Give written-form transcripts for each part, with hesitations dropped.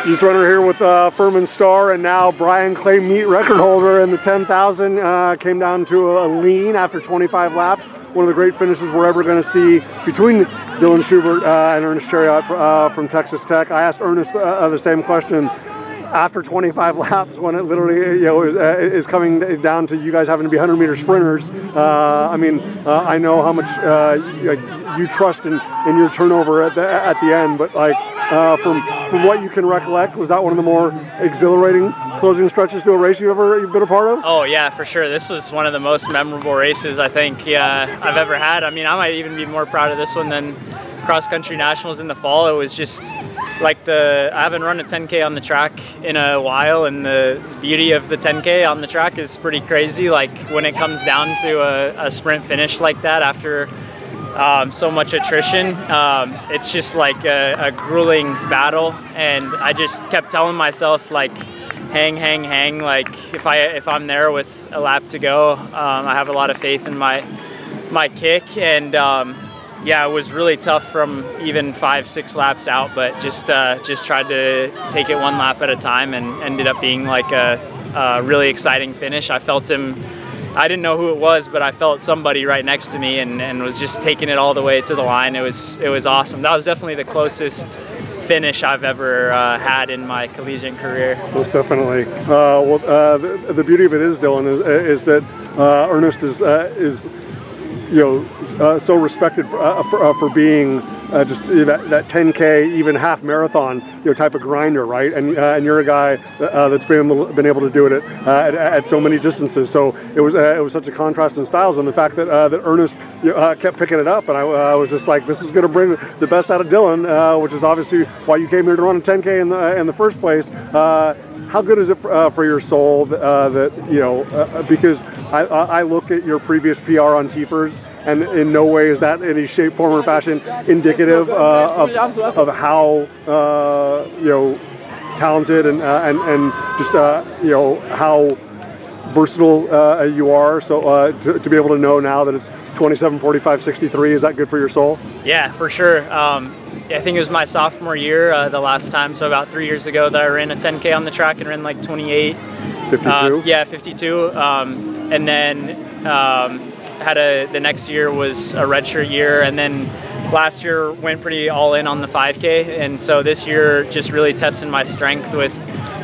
Youthrunner here with Furman star and now Bryan Clay meet record holder in the 10,000. Came down to a lean after 25 laps. One of the great finishes we're ever going to see between Dylan Schubert and Ernest Cheruiyot from Texas Tech. I asked Ernest the same question after 25 laps when it literally is coming down to you guys having to be 100-meter sprinters. I know how much you trust in your turnover at the end, but from what you can recollect, was that one of the more exhilarating closing stretches to a race you've been a part of? Oh yeah, for sure. This was one of the most memorable races I think I've ever had. I mean, I might even be more proud of this one than cross country nationals in the fall. It was just like I haven't run a 10K on the track in a while, and the beauty of the 10K on the track is pretty crazy. Like when it comes down to a sprint finish like that after so much attrition, it's just like a grueling battle, and I just kept telling myself like hang, like if I'm there with a lap to go, I have a lot of faith in my kick, and yeah, it was really tough from even 5-6 laps out, but just tried to take it one lap at a time, and ended up being like a really exciting finish. I felt him. I didn't know who it was, but I felt somebody right next to me, and was just taking it all the way to the line. It was awesome. That was definitely the closest finish I've ever had in my collegiate career. Most definitely. The beauty of it is, Dylan, is that Ernest is so respected for being just that 10K, even half marathon, type of grinder, right? And you're a guy that's been able to do it at so many distances. So it was such a contrast in styles, and the fact that Ernest kept picking it up, and I was just like, this is going to bring the best out of Dylan, which is obviously why you came here to run a 10K in the first place. How good is it for your soul because I look at your previous PR on TFRS, and in no way is that in any shape, form, or fashion indicative of how talented and just how versatile you are. So to be able to know now that it's 27, 45, 63, is that good for your soul? Yeah, for sure. I think it was my sophomore year the last time, so about 3 years ago, that I ran a 10K on the track and ran like 28. 52? 52. And then the next year was a redshirt year, and then last year went pretty all in on the 5K, and so this year just really testing my strength with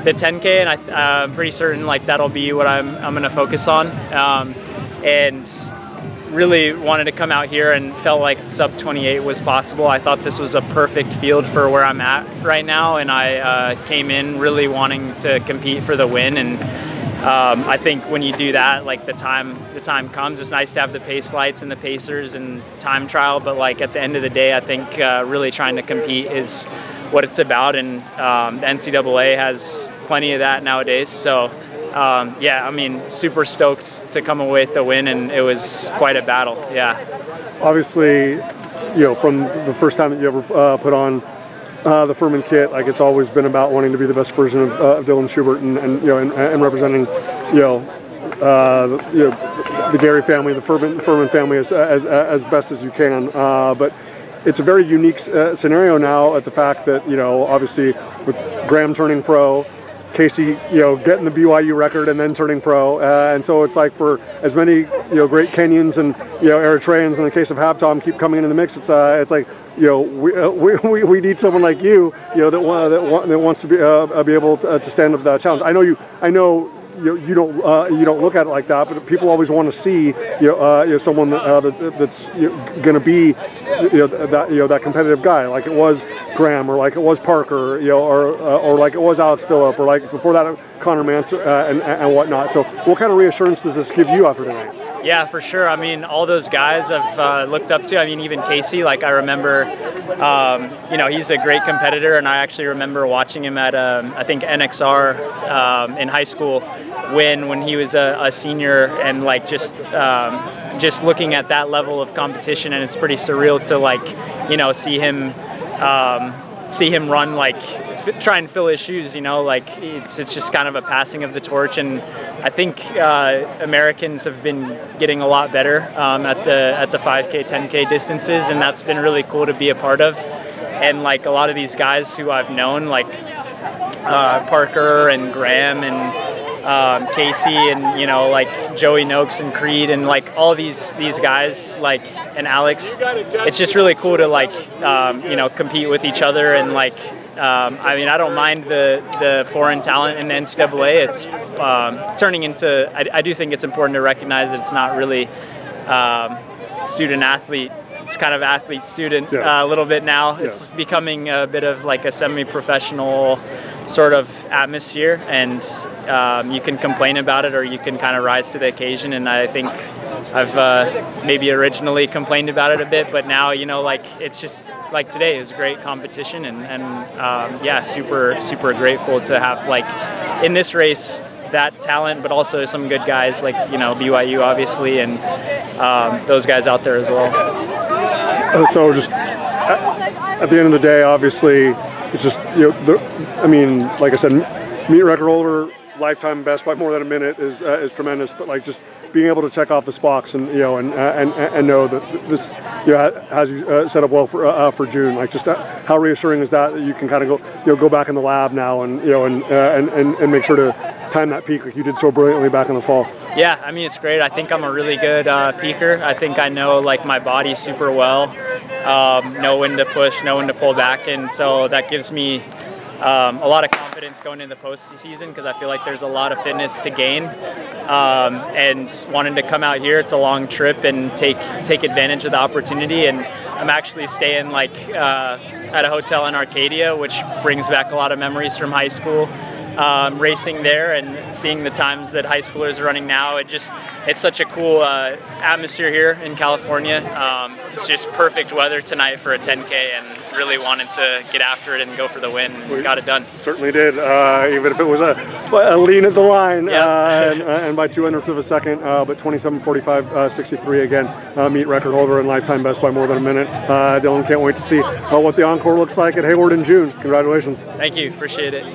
the 10K, and I'm pretty certain like that'll be what I'm going to focus on. And really wanted to come out here and felt like sub 28 was possible. I thought this was a perfect field for where I'm at right now, and I came in really wanting to compete for the win. And I think when you do that, like the time comes. It's nice to have the pace lights and the pacers and time trial, but like at the end of the day, I think really trying to compete is what it's about, and the NCAA has plenty of that nowadays. So super stoked to come away with the win, and it was quite a battle. Yeah. Obviously, from the first time that you ever put on the Furman kit, like it's always been about wanting to be the best version of Dylan Schubert, and representing the Gary family, the Furman family as best as you can. But it's a very unique scenario now at the fact that obviously with Graham turning pro, Casey, getting the BYU record and then turning pro, and so it's like for as many great Kenyans and Eritreans in the case of Habtom keep coming into the mix. It's like we need someone like you, that wants to be able to stand up to that challenge. I know you don't look at it like that, but people always want to see someone that's going to be that competitive guy, like it was Graham, or like it was Parker, or like it was Alex Phillip, or like before that Connor Mance and whatnot. So what kind of reassurance does this give you after tonight? Yeah, for sure. I mean, all those guys I've looked up to. I mean, even Casey, like I remember, he's a great competitor, and I actually remember watching him at, I think NXR in high school when he was a senior, and like just looking at that level of competition, and it's pretty surreal to like, see him run, like try and fill his shoes, like it's just kind of a passing of the torch. And I think Americans have been getting a lot better at the 5K, 10K distances, and that's been really cool to be a part of. And like a lot of these guys who I've known, like Parker and Graham and Casey and, you know, like Joey Noakes and Creed and like all these guys, like, and Alex. It's just really cool to like, you know, compete with each other and like, I mean, I don't mind the foreign talent in the NCAA. It's turning into, I do think it's important to recognize that it's not really student athlete. It's kind of athlete student a little bit now. It's becoming a bit of like a semi-professional sort of atmosphere, and you can complain about it or you can kind of rise to the occasion. And I think I've maybe originally complained about it a bit, but now, you know, like it's just like today is a great competition, and yeah, super grateful to have like in this race that talent, but also some good guys like, you know, BYU obviously, and those guys out there as well. So just at the end of the day, obviously, it's just, you know, I mean, like I said, meet record holder, lifetime best by more than a minute is tremendous. But like just being able to check off the box and, you know, and know that this, you know, has you set up well for June. Like just how reassuring is that you can kind of go back in the lab now and, you know, and make sure to time that peak like you did so brilliantly back in the fall. Yeah, I mean, it's great. I think I'm a really good peaker. I think I know like my body super well, know when to push, know when to pull back, and so that gives me a lot of confidence going into the postseason because I feel like there's a lot of fitness to gain, and wanting to come out here, it's a long trip and take advantage of the opportunity. And I'm actually staying like at a hotel in Arcadia, which brings back a lot of memories from high school. Racing there and seeing the times that high schoolers are running now, it's such a cool atmosphere here in California. It's just perfect weather tonight for a 10K, and really wanted to get after it and go for the win, and got it done. Certainly did, even if it was a lean at the line, and by 200ths of a second, but 27:45.63 again, meet record holder and lifetime best by more than a minute. Dylan, can't wait to see what the encore looks like at Hayward in June. Congratulations. Thank you, appreciate it.